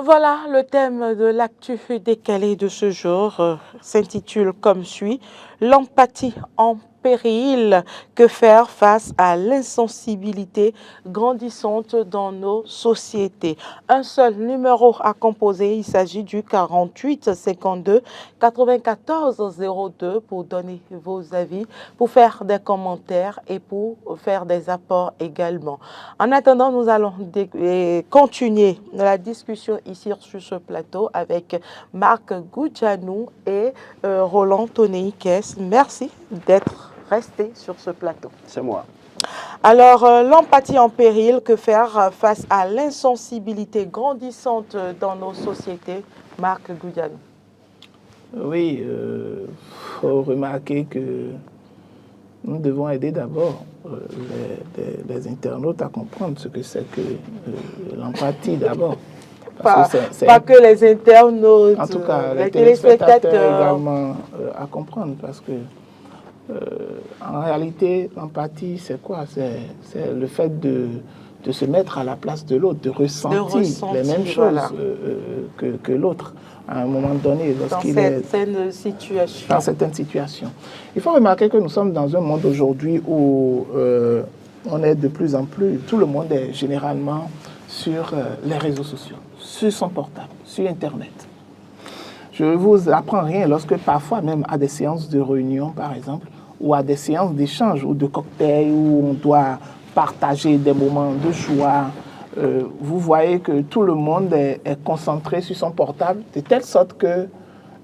Voilà, le thème de l'actu décalé de ce jour s'intitule comme suit: l'empathie en péril, que faire face à l'insensibilité grandissante dans nos sociétés. Un seul numéro à composer, il s'agit du 48 52 94 02 pour donner vos avis, pour faire des commentaires et pour faire des apports également. En attendant, nous allons continuer la discussion ici sur ce plateau avec Marc Goudjanou et Roland Tonéikès. Merci d'être restés sur ce plateau. C'est moi. Alors, l'empathie en péril, que faire face à l'insensibilité grandissante dans nos sociétés? Marc Goudjanou. Oui, faut remarquer que nous devons aider d'abord les internautes à comprendre ce que c'est que l'empathie d'abord. Pas que les internautes, en tout cas, les téléspectateurs également à comprendre, parce que en réalité, l'empathie, c'est quoi? C'est le fait de se mettre à la place de l'autre, de ressentir les mêmes choses que l'autre à un moment donné, lorsqu'il est dans certaines situations. Il faut remarquer que nous sommes dans un monde aujourd'hui où on est de plus en plus, tout le monde est généralement sur les réseaux sociaux, sur son portable, sur Internet. Je ne vous apprends rien lorsque parfois, même à des séances de réunion, par exemple, ou à des séances d'échange ou de cocktails où on doit partager des moments de joie, vous voyez que tout le monde est concentré sur son portable, de telle sorte que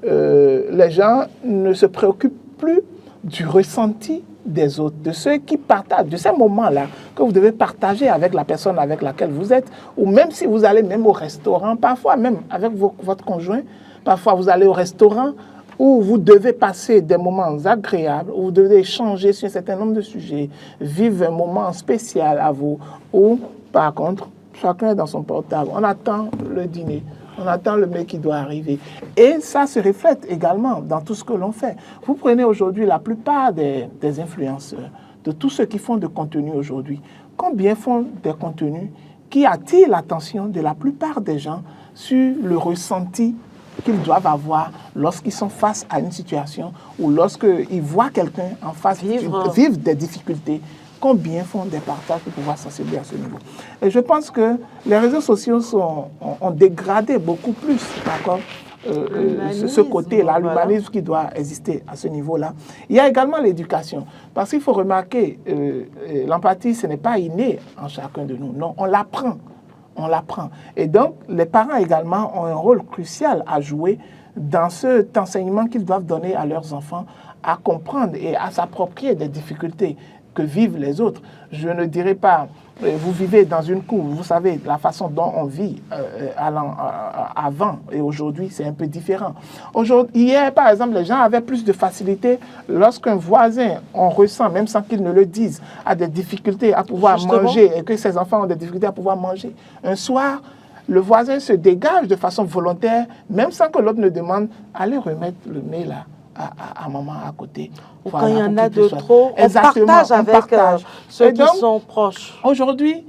les gens ne se préoccupent plus du ressenti des autres, de ceux qui partagent, de ces moments-là que vous devez partager avec la personne avec laquelle vous êtes, ou même si vous allez même au restaurant, parfois même avec votre conjoint, parfois vous allez au restaurant où vous devez passer des moments agréables, où vous devez échanger sur un certain nombre de sujets, vivre un moment spécial à vous, ou par contre, chacun est dans son portable. On attend le dîner, on attend le mec qui doit arriver. Et ça se reflète également dans tout ce que l'on fait. Vous prenez aujourd'hui la plupart des influenceurs, de tous ceux qui font de contenu aujourd'hui, combien font des contenus qui attirent l'attention de la plupart des gens sur le ressenti qu'ils doivent avoir lorsqu'ils sont face à une situation ou lorsqu'ils voient quelqu'un en face vivre des difficultés. Combien font des partages pour pouvoir sensibiliser à ce niveau? Et je pense que les réseaux sociaux ont dégradé beaucoup plus, d'accord, ce côté-là, l'humanisme qui doit exister à ce niveau-là. Il y a également l'éducation. Parce qu'il faut remarquer, l'empathie, ce n'est pas inné en chacun de nous. Non, on l'apprend. On l'apprend. Et donc, les parents également ont un rôle crucial à jouer dans cet enseignement qu'ils doivent donner à leurs enfants, à comprendre et à s'approprier des difficultés que vivent les autres. Je ne dirais pas, vous vivez dans une cour, vous savez, la façon dont on vit avant et aujourd'hui, c'est un peu différent. Hier, par exemple, les gens avaient plus de facilité lorsqu'un voisin, on ressent, même sans qu'il ne le dise, a des difficultés à pouvoir manger et que ses enfants ont des difficultés à pouvoir manger. Un soir, le voisin se dégage de façon volontaire, même sans que l'autre ne demande, allez remettre le mets là à maman à côté. Ou voilà, quand il y en a de trop, on partage avec ceux qui sont proches. Aujourd'hui,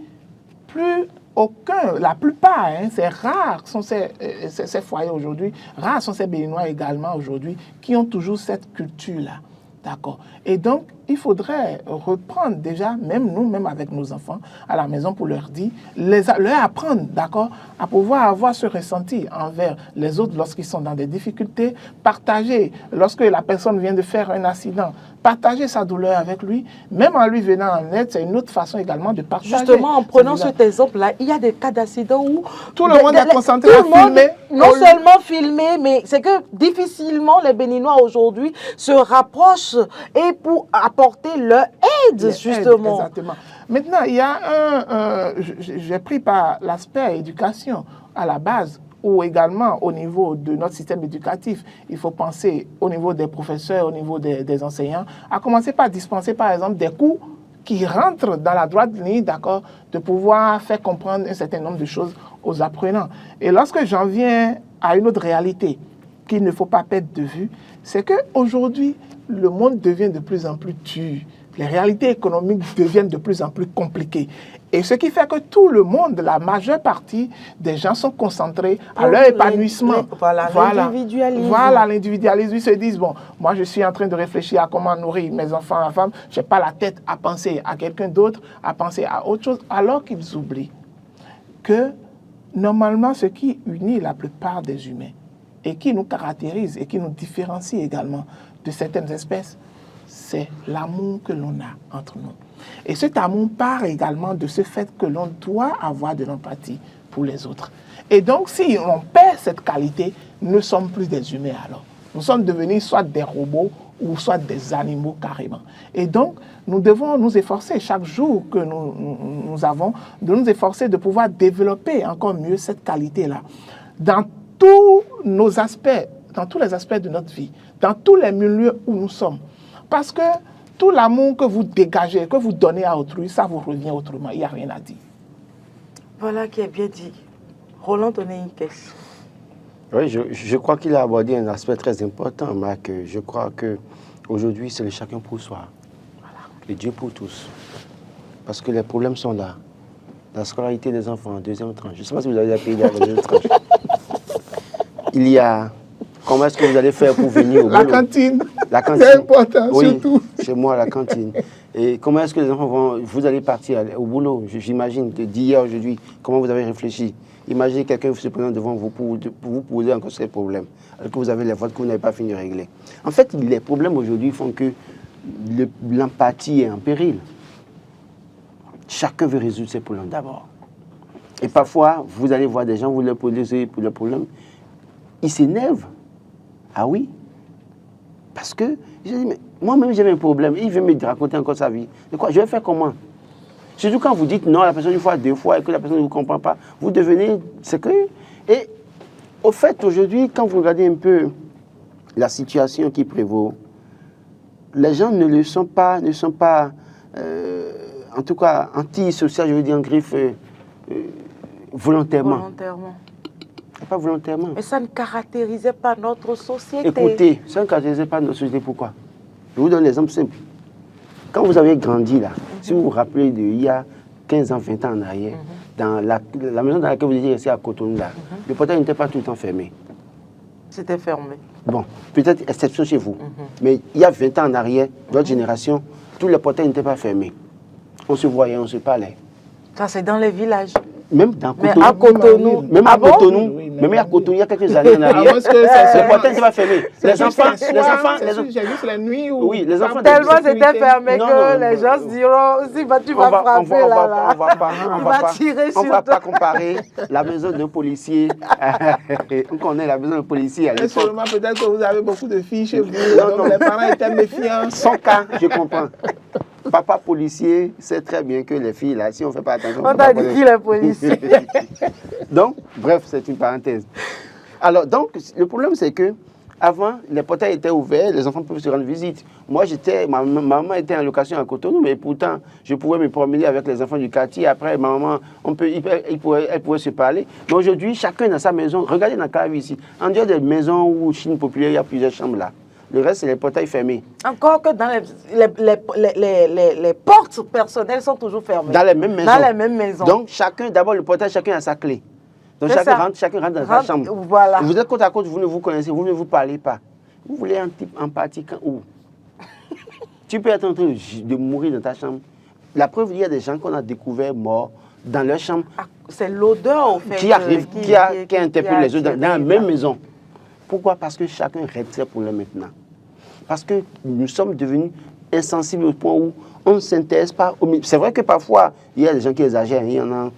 la plupart, c'est rare sont ces foyers aujourd'hui, rares sont ces Béninois également aujourd'hui qui ont toujours cette culture-là. D'accord. Et donc, il faudrait reprendre déjà, même avec nos enfants, à la maison pour leur dire, leur apprendre, d'accord, à pouvoir avoir ce ressenti envers les autres lorsqu'ils sont dans des difficultés, partager, lorsque la personne vient de faire un accident, partager sa douleur avec lui, même en lui venant en aide, c'est une autre façon également de partager. Justement, en prenant cet exemple-là, il y a des cas d'accident où tout le monde est concentré à filmer. Non seulement filmer, mais c'est que difficilement les Béninois aujourd'hui se rapprochent et pour apporter leur aide, justement. Exactement. Maintenant, il y a j'ai pris par l'aspect éducation à la base, ou également au niveau de notre système éducatif. Il faut penser au niveau des professeurs, au niveau des enseignants, à commencer par dispenser, par exemple, des cours qui rentrent dans la droite ligne, d'accord, de pouvoir faire comprendre un certain nombre de choses aux apprenants. Et lorsque j'en viens à une autre réalité qu'il ne faut pas perdre de vue, c'est qu'aujourd'hui, le monde devient de plus en plus dur. les réalités économiques deviennent de plus en plus compliquées. Et ce qui fait que tout le monde, la majeure partie des gens sont concentrés à leur épanouissement. Voilà, l'individualisme. Voilà, l'individualisme. Ils se disent, bon, moi je suis en train de réfléchir à comment nourrir mes enfants, ma femme, je n'ai pas la tête à penser à quelqu'un d'autre, à penser à autre chose, alors qu'ils oublient que normalement ce qui unit la plupart des humains et qui nous caractérise et qui nous différencie également de certaines espèces, c'est l'amour que l'on a entre nous. Et cet amour part également de ce fait que l'on doit avoir de l'empathie pour les autres. Et donc, si on perd cette qualité, nous ne sommes plus des humains alors. Nous sommes devenus soit des robots ou soit des animaux carrément. Et donc, nous devons nous efforcer chaque jour que nous avons, de nous efforcer de pouvoir développer encore mieux cette qualité-là. Dans tous nos aspects, dans tous les aspects de notre vie, dans tous les milieux où nous sommes. Parce que tout l'amour que vous dégagez, que vous donnez à autrui, ça vous revient autrement. Il n'y a rien à dire. Voilà qui est bien dit. Roland, donnez une question. Oui, je crois qu'il a abordé un aspect très important, Marc. Je crois qu'aujourd'hui, c'est le chacun pour soi. Voilà. Et Dieu pour tous. Parce que les problèmes sont là. La scolarité des enfants en deuxième tranche. Je ne sais pas si vous avez la payer la deuxième tranche. Il y a... Comment est-ce que vous allez faire pour venir au boulot? La cantine. La cantine. C'est important, oui, surtout. Chez moi, la cantine. Et comment est-ce que les enfants vont... Vous allez partir au boulot, j'imagine, d'hier aujourd'hui. Comment vous avez réfléchi? Imaginez quelqu'un se prenant devant vous pour vous poser encore ces problèmes, alors que vous avez les vôtres que vous n'avez pas fini de régler. En fait, les problèmes aujourd'hui font que l'empathie est en péril. Chacun veut résoudre ses problèmes d'abord. Et parfois, vous allez voir des gens, vous leur posez pour le problème, ils s'énervent. Ah oui? Parce que, je dis, mais moi-même j'ai un problème, il veut me raconter encore sa vie. De quoi? Je vais faire comment? Surtout quand vous dites non à la personne une fois, deux fois, et que la personne ne vous comprend pas, vous devenez secret. Et au fait, aujourd'hui, quand vous regardez un peu la situation qui prévaut, les gens ne sont pas, en tout cas, antisocial, je veux dire en griffe, volontairement. Pas volontairement. Mais ça ne caractérisait pas notre société. Écoutez, ça ne caractérisait pas notre société. Pourquoi? Je vous donne l'exemple simple. Quand vous avez grandi là, si vous vous rappelez d'il y a 15 ans, 20 ans en arrière, dans la maison dans laquelle vous étiez resté à Cotonou là, le portail n'était pas tout le temps fermé. C'était fermé. Bon, peut-être exception chez vous. Mais il y a 20 ans en arrière, votre génération, tous les portails n'étaient pas fermés. On se voyait, on se parlait. Ça, c'est dans les villages. Même dans Cotonou. Mais à Cotonou. Même à Cotonou. Même à Cotonou, il y a quelques années en arrière. Le portail n'était pas fermé. Les enfants. J'ai juste la nuit où... Oui, les enfants. Tellement c'était fermé que les gens se diront, si tu vas frapper là. On ne va pas comparer la maison d'un policier. On connaît la maison d'un policier à l'époque. Seulement peut-être que vous avez beaucoup de filles chez vous. Donc les parents étaient méfiants. Son cas, je comprends. Papa policier sait très bien que les filles, là, si on ne fait pas attention... On t'a dit qui les policiers? Donc, bref, c'est une parenthèse. Alors, donc, le problème, c'est que avant, les portails étaient ouverts, les enfants peuvent se rendre visite. Moi, ma maman était en location à Cotonou, mais pourtant, je pouvais me promener avec les enfants du quartier. Après, ma maman, elle pouvait se parler. Mais aujourd'hui, chacun dans sa maison. Regardez dans la cave ici. En dehors des maisons où Chine populaire, il y a plusieurs chambres là. Le reste, c'est les portails fermés. Encore que dans les portes personnelles sont toujours fermées. Dans les mêmes maisons. Dans les mêmes maisons. Donc, d'abord, le portail, chacun a sa clé. Donc, chacun rentre dans sa chambre. Voilà. Vous êtes côte à côte, vous ne vous connaissez, vous ne vous parlez pas. Vous voulez un type empathique où tu peux être en train de mourir dans ta chambre. La preuve, il y a des gens qu'on a découverts morts dans leur chambre. C'est l'odeur, au fait. Qui interpelle les autres dans la même maison. Pourquoi? Parce que chacun règle ses problèmes maintenant. Parce que nous sommes devenus insensibles au point où on ne s'intéresse pas. C'est vrai que parfois, il y a des gens qui exagèrent. Il y en a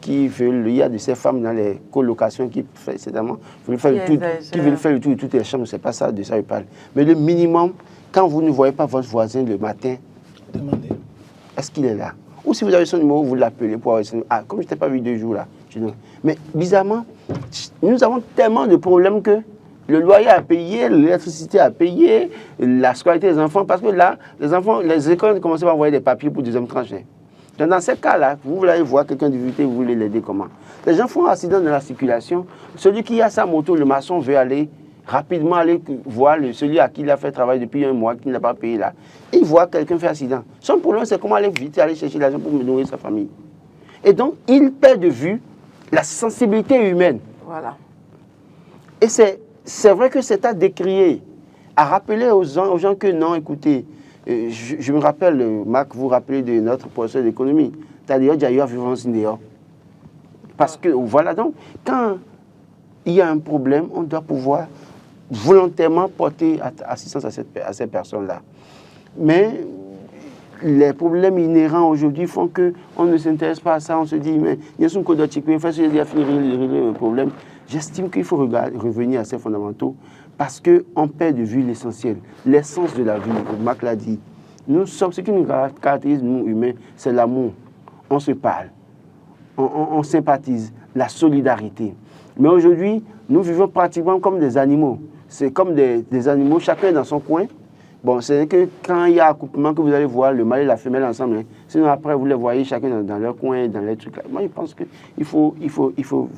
qui veulent, il y a de ces femmes dans les colocations qui veulent faire le tour de toutes les chambres. C'est pas ça, de ça je parle. Mais le minimum, quand vous ne voyez pas votre voisin le matin, demandez, est-ce qu'il est là? Ou si vous avez son numéro, vous l'appelez pour avoir son numéro. Ah, comme je ne t'ai pas vu 2 jours là. Mais bizarrement, nous avons tellement de problèmes que le loyer à payer, l'électricité à payer, la scolarité des enfants, parce que là, les écoles commencent à envoyer des papiers pour deuxième tranche. Donc dans ces cas-là, vous voulez voir quelqu'un de difficulté, vous voulez l'aider comment? Les gens font un accident dans la circulation. Celui qui a sa moto, le maçon veut aller rapidement aller voir celui à qui il a fait travail depuis un mois, qui ne l'a pas payé là. Il voit quelqu'un faire accident. Son problème, c'est comment aller vite, aller chercher l'argent pour nourrir sa famille. Et donc, il perd de vue la sensibilité humaine. Voilà. Et c'est vrai que c'est à décrier, à rappeler aux gens que non, écoutez, je me rappelle, Marc, vous vous rappelez de notre professeur d'économie. C'est-à-dire, il y a eu à vivre en parce que, voilà, donc, quand il y a un problème, on doit pouvoir volontairement porter assistance à ces personnes-là. Mais les problèmes inhérents aujourd'hui font qu'on ne s'intéresse pas à ça. On se dit, mais il y a son code d'éthique, il faut essayer de régler le problème. J'estime qu'il faut revenir à ces fondamentaux parce qu'on perd de vue l'essentiel, l'essence de la vie. Marc l'a dit. Nous sommes, ce qui nous caractérise, nous humains, c'est l'amour. On se parle, on sympathise, la solidarité. Mais aujourd'hui, nous vivons pratiquement comme des animaux. C'est comme des animaux, chacun dans son coin. Bon, c'est que quand il y a accouplement que vous allez voir le mâle et la femelle ensemble. Hein. Sinon, après, vous les voyez chacun dans leur coin, dans les trucs là. Moi, je pense qu'il faut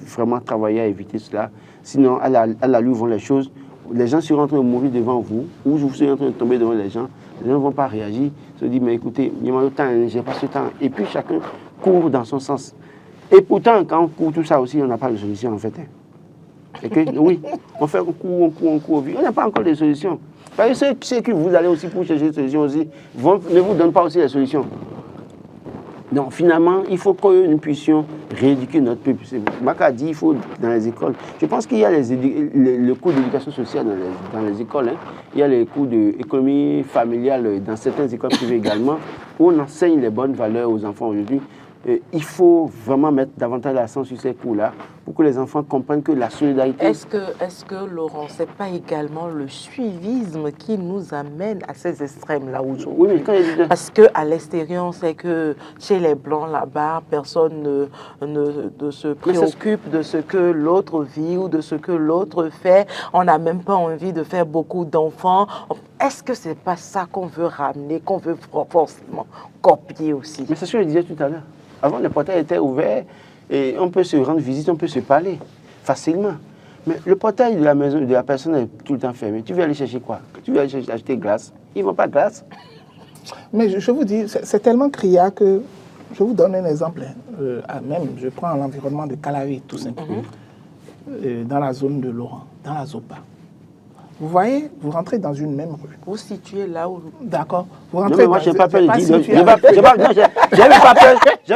vraiment travailler à éviter cela. Sinon, à la lui vont les choses. Les gens seront en train de mourir devant vous, ou vous serez en train de tomber devant les gens ne vont pas réagir. Se disent, mais écoutez, il y a le temps, j'ai pas ce temps. Et puis, chacun court dans son sens. Et pourtant, quand on court tout ça aussi, on n'a pas de solution, en fait. Hein. Et que, oui, on fait un cours. On n'a pas encore de solution. Parce que ceux que vous allez aussi pour chercher des solutions aussi, ne vous donnent pas aussi les solutions. Donc finalement, il faut que nous puissions rééduquer notre peuple. Mac a dit, il faut dans les écoles. Je pense qu'il y a le cours d'éducation sociale dans les écoles. Hein. Il y a les cours d'économie familiale dans certaines écoles privées également, où on enseigne les bonnes valeurs aux enfants aujourd'hui. Il faut vraiment mettre davantage l'accent sur ces cours-là pour que les enfants comprennent que la solidarité... Est-ce que Laurent, ce n'est pas également le suivisme qui nous amène à ces extrêmes-là aujourd'hui? Oui, mais quand il y a... Parce qu'à l'extérieur, on sait que chez les Blancs, là-bas, personne ne se préoccupe de ce que l'autre vit ou de ce que l'autre fait. On n'a même pas envie de faire beaucoup d'enfants. Est-ce que ce n'est pas ça qu'on veut ramener, qu'on veut forcément copier aussi? Mais c'est ce que je disais tout à l'heure. Avant, les portails étaient ouverts et on peut se rendre visite, on peut se parler facilement. Mais le portail de la maison de la personne est tout le temps fermé. Tu veux aller chercher quoi? Tu veux aller acheter glace? Ils ne vont pas glace. Mais je vous dis, c'est tellement criard que je vous donne un exemple. Même, je prends l'environnement de Calavi, tout simplement, dans la zone de Laurent, dans la Zopa. Vous voyez, vous rentrez dans une même rue. Vous situez là où... D'accord. Vous rentrez non, mais moi, je n'ai pas peur de dire. Je n'ai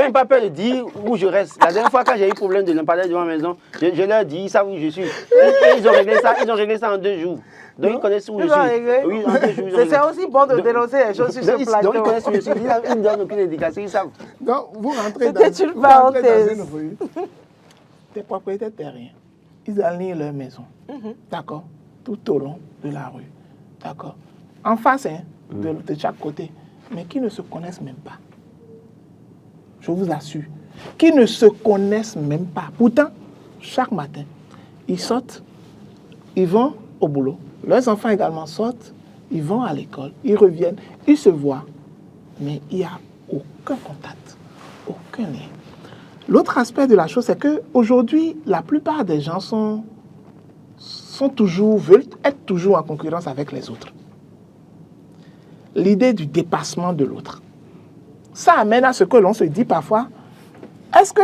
même pas peur de dire où je reste. La dernière fois, quand j'ai eu problème de lampadaire devant ma maison, je leur dis, ils savent où je suis. Et ils ont réglé ça en 2 jours. Donc, ils connaissent où je suis. Oui, en 2 jours. C'est aussi bon de dénoncer les choses sur ce plateau. Donc, ils connaissent où je suis. Ils ne donnent aucune indication, ils savent. Donc, vous rentrez dans une rue. Des propriétaires terriens. Ils alignent leur maison. D'accord. Tout au long de la rue. D'accord. En face, hein, de chaque côté. Mais qui ne se connaissent même pas. Je vous assure. Qui ne se connaissent même pas. Pourtant, chaque matin, ils sortent, ils vont au boulot. Leurs enfants également sortent, ils vont à l'école, ils reviennent, ils se voient. Mais il n'y a aucun contact, aucun lien. L'autre aspect de la chose, c'est qu'aujourd'hui, la plupart des gens veulent être toujours en concurrence avec les autres. L'idée du dépassement de l'autre. Ça amène à ce que l'on se dit parfois, est-ce que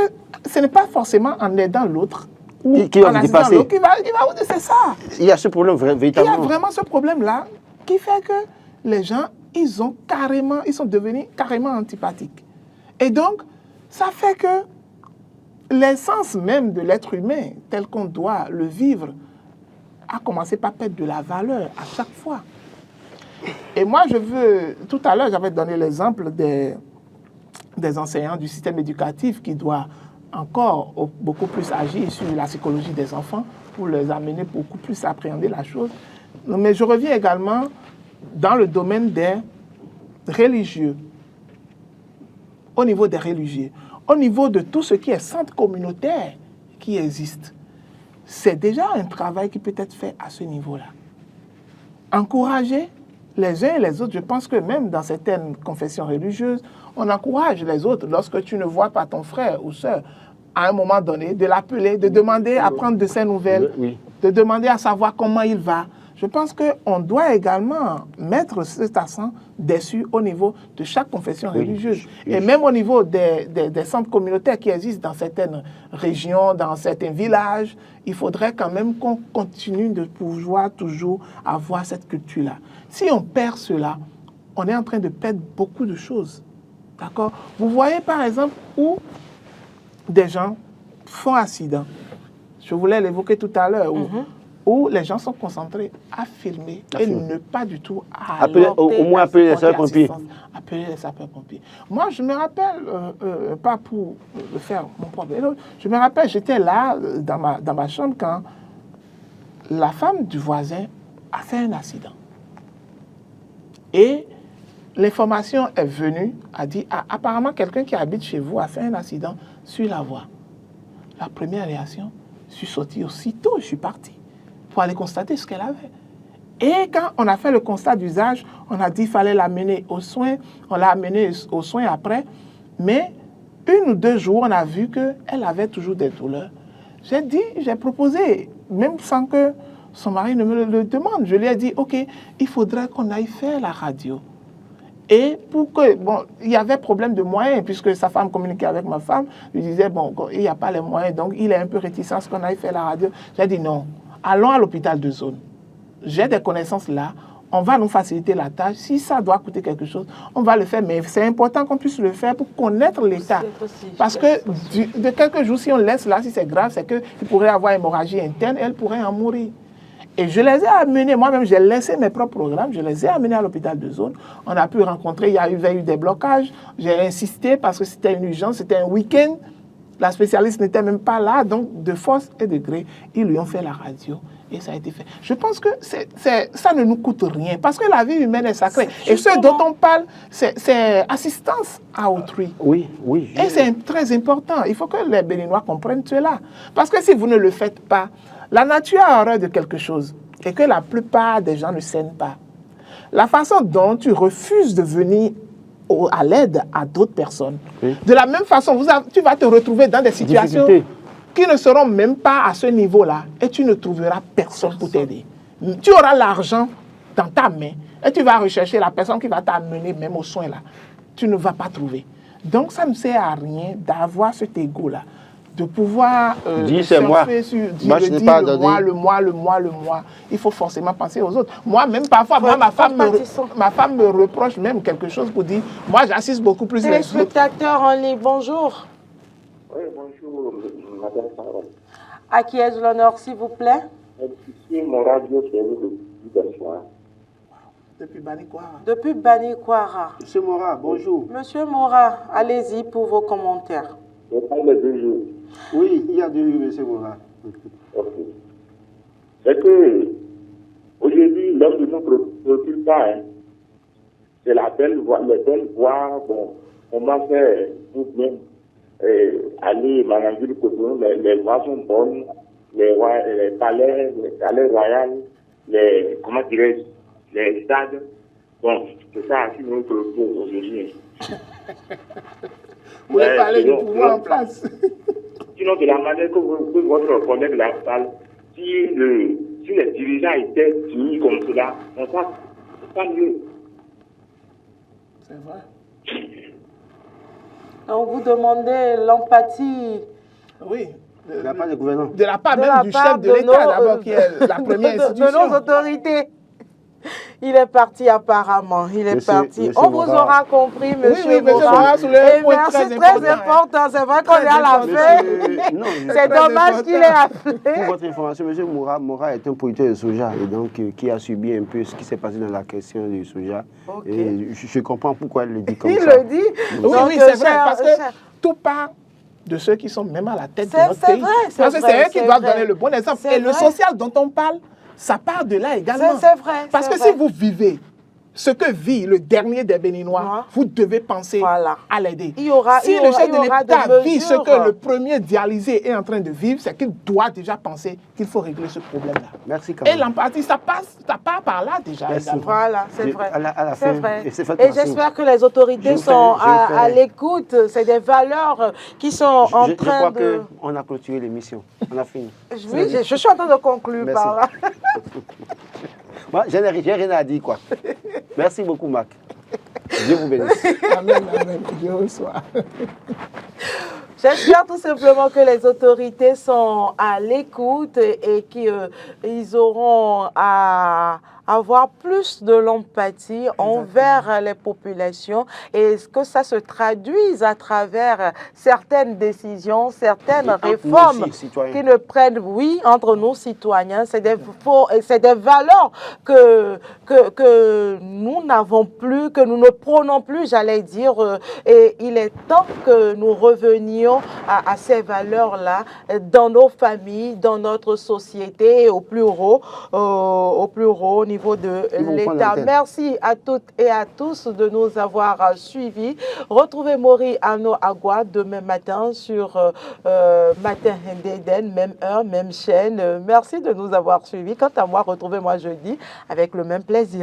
ce n'est pas forcément en aidant l'autre ou qui va en vous assistant dépasser. l'autre qui va c'est ça. Il y a ce problème véritablement. Il y a vraiment ce problème-là qui fait que les gens, ils sont devenus carrément antipathiques. Et donc, ça fait que l'essence même de l'être humain, tel qu'on doit le vivre, a commencé par perdre de la valeur à chaque fois. Et moi, tout à l'heure, j'avais donné l'exemple des enseignants du système éducatif qui doivent encore beaucoup plus agir sur la psychologie des enfants pour les amener beaucoup plus à appréhender la chose. Mais je reviens également dans le domaine des religieux. Au niveau des religieux, au niveau de tout ce qui est centre communautaire qui existe. C'est déjà un travail qui peut être fait à ce niveau-là. Encourager les uns et les autres. Je pense que même dans certaines confessions religieuses, on encourage les autres. Lorsque tu ne vois pas ton frère ou soeur, à un moment donné, de l'appeler, de demander à prendre de ses nouvelles. Oui. de demander à savoir comment il va. Je pense qu'on doit également mettre cet accent dessus au niveau de chaque confession religieuse. Et même au niveau des centres communautaires qui existent dans certaines régions, dans certains villages, il faudrait quand même qu'on continue de pouvoir toujours avoir cette culture-là. Si on perd cela, on est en train de perdre beaucoup de choses. D'accord? Vous voyez par exemple où des gens font accident. Je voulais l'évoquer tout à l'heure. Où les gens sont concentrés à filmer et ne pas du tout à au moins appeler les sapeurs-pompiers. Appeler les sapeurs-pompiers. Moi, je me rappelle, pas pour faire mon propre, je me rappelle, j'étais là dans ma chambre quand la femme du voisin a fait un accident. Et l'information est venue, a dit, apparemment quelqu'un qui habite chez vous a fait un accident sur la voie. La première réaction, je suis sorti aussitôt, je suis parti pour aller constater ce qu'elle avait. Et quand on a fait le constat d'usage, on a dit qu'il fallait l'amener aux soins, on l'a amenée aux soins après, mais 1 ou 2 jours, on a vu qu'elle avait toujours des douleurs. J'ai proposé, même sans que son mari ne me le demande, je lui ai dit, OK, il faudrait qu'on aille faire la radio. Et pour que, bon, il y avait problème de moyens, puisque sa femme communiquait avec ma femme, lui disait, bon, il n'y a pas les moyens, donc il est un peu réticent à ce qu'on aille faire la radio. J'ai dit non. Allons à l'hôpital de zone. J'ai des connaissances là. On va nous faciliter la tâche. Si ça doit coûter quelque chose, on va le faire. Mais c'est important qu'on puisse le faire pour connaître l'état. Parce que de quelques jours, si on laisse là, si c'est grave, c'est qu'il pourrait avoir hémorragie interne et elle pourrait en mourir. Et je les ai amenés, moi-même, j'ai laissé mes propres programmes, je les ai amenés à l'hôpital de zone. On a pu rencontrer, il y avait eu des blocages. J'ai insisté parce que c'était une urgence, c'était un week-end. La spécialiste n'était même pas là, donc de force et de gré, ils lui ont fait la radio et ça a été fait. Je pense que ça ne nous coûte rien parce que la vie humaine est sacrée. Et ce dont on parle, c'est assistance à autrui. Oui. Et c'est très important. Il faut que les Béninois comprennent cela. Parce que si vous ne le faites pas, la nature a horreur de quelque chose et que la plupart des gens ne saignent pas. La façon dont tu refuses de venir à l'aide à d'autres personnes. De la même façon, tu vas te retrouver dans des situations qui ne seront même pas à ce niveau-là et tu ne trouveras personne pour t'aider. Tu auras l'argent dans ta main et tu vas rechercher la personne qui va t'amener même aux soins là. Tu ne vas pas trouver. Donc ça ne sert à rien d'avoir cet égo-là, de pouvoir surfer sur le moi. Il faut forcément penser aux autres. Moi, même parfois, ma femme me reproche même quelque chose pour dire, moi, j'assiste beaucoup plus les spectateurs en ligne, bonjour. Oui, bonjour, madame Sarah. À qui ai-je l'honneur, s'il vous plaît? Ici, mon radio, c'est vous depuis soir. Depuis Banikwara. Depuis Banikwara. Monsieur Mora, bonjour. Monsieur Mora, allez-y pour vos commentaires. Je parle de 2 jours. Oui, il y a 2 jours, monsieur Mora. Ok. C'est que, aujourd'hui, l'homme ne nous préoccupe pas. Hein. C'est la belle voie, bon, on va faire tout bien. Aller manager le coton, les voies sont bonnes, les palais royaux, comment dirais-je, les stades. Bon, c'est ça qui nous préoccupe aujourd'hui. Vous voulez parler du pouvoir en place. Sinon, de la manière que votre collègue la parle, si les dirigeants étaient finis comme cela, on passe pas mieux. C'est vrai. Donc vous demandez l'empathie. Oui. De la part du gouvernement. De la part même du chef de l'État, d'abord, qui est la première institution. De nos autorités. Il est parti apparemment, Monsieur, on vous aura compris, monsieur Mora. Et merci, très important. C'est vrai qu'on est à la fin. C'est dommage qu'il ait appelé. Pour votre information, monsieur Mora est un producteur de soja et donc qui a subi un peu ce qui s'est passé dans la question du soja. Okay. Et je comprends pourquoi il le dit comme ça. Il le dit. Oui, c'est vrai, parce que tout part de ceux qui sont même à la tête de notre pays. Parce que c'est eux qui doivent donner le bon exemple. Et le social dont on parle, ça part de là également. C'est vrai. Parce que si vous vivez ce que vit le dernier des Béninois, vous devez penser à l'aider. Si le chef de l'État vit ce que le premier dialysé est en train de vivre, c'est qu'il doit déjà penser qu'il faut régler ce problème-là. Merci quand même. Et l'empathie, ça part par là déjà. Voilà, c'est vrai. C'est vrai. Et j'espère que les autorités sont à l'écoute. C'est des valeurs qui sont en train de... Je crois qu'on a clôturé l'émission. On a fini. Oui, je suis en train de conclure par là. Moi, j'ai rien à dire, quoi. Merci beaucoup, Marc. Dieu vous bénisse. Amen, amen. Je reçois. J'espère tout simplement que les autorités sont à l'écoute et qu'ils auront à avoir plus de l'empathie envers les populations et que ça se traduise à travers certaines décisions, certaines réformes qui ne prennent, oui, entre nous citoyens. C'est des valeurs que nous n'avons plus, que nous ne prônons plus, j'allais dire, et il est temps que nous revenions à ces valeurs-là dans nos familles, dans notre société, au plus haut niveau de l'État. Merci à toutes et à tous de nous avoir suivis. Retrouvez Maury Arnaud Agua demain matin sur Matin Ndeden, même heure, même chaîne. Merci de nous avoir suivis. Quant à moi, retrouvez-moi jeudi avec le même plaisir.